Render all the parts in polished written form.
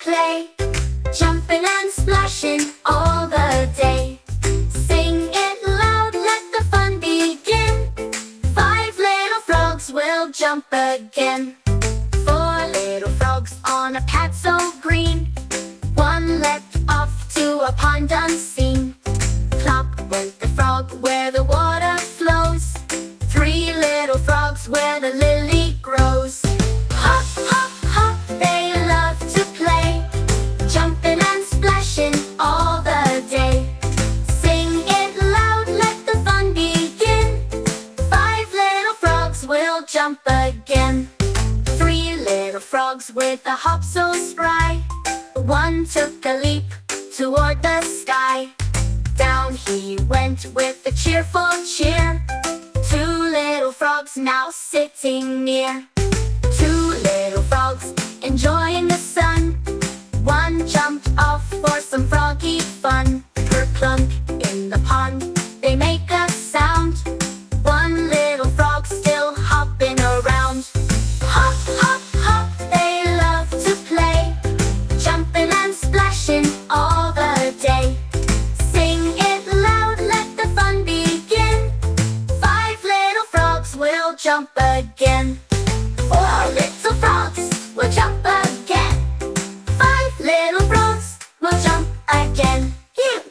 play, jumping and splashing all the day. Sing it loud, let the fun begin. 5 little frogs will jump again. 4 little frogs on a pad so green. 1 leapt off to a pond unseen. Plop went the frog where the water flows. 3 little frogs where the lily grows. Hop, hop, hop, they love to play, jumping and splashing all the day. Sing it loud, let the fun begin. 5 little frogs will jump again. 3 little frogs with a hop so spry. 1 took a leap toward the sky. Down he went with a cheerful cheer. 2 little frogs now sitting near. 2 little frogs enjoying the sun. 1 jumped off for some froggy fun. Kerplunk in the pond, they make a sound. 1 little frog still hopping around. Hop, hop, hop, they love to play, jumping and splashing all the day. Sing it loud, let the fun begin. 5 little frogs will jump again. 4 little frogs will jump again. 5 little frogs will jump again. You.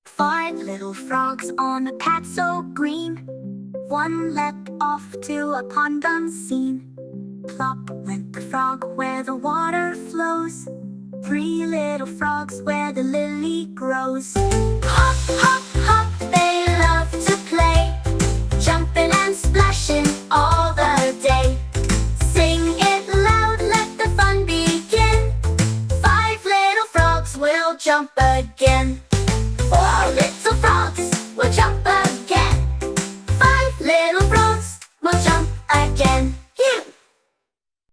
5 little frogs on a pad so green. 1 leapt off to a pond unseen. Plop went the frog where the water flows. 3 little frogs where the lily grows. Hop, hop, hop, they love to play, jumping and splashing all the day. Sing it loud, let the fun begin. 5 little frogs will jump again.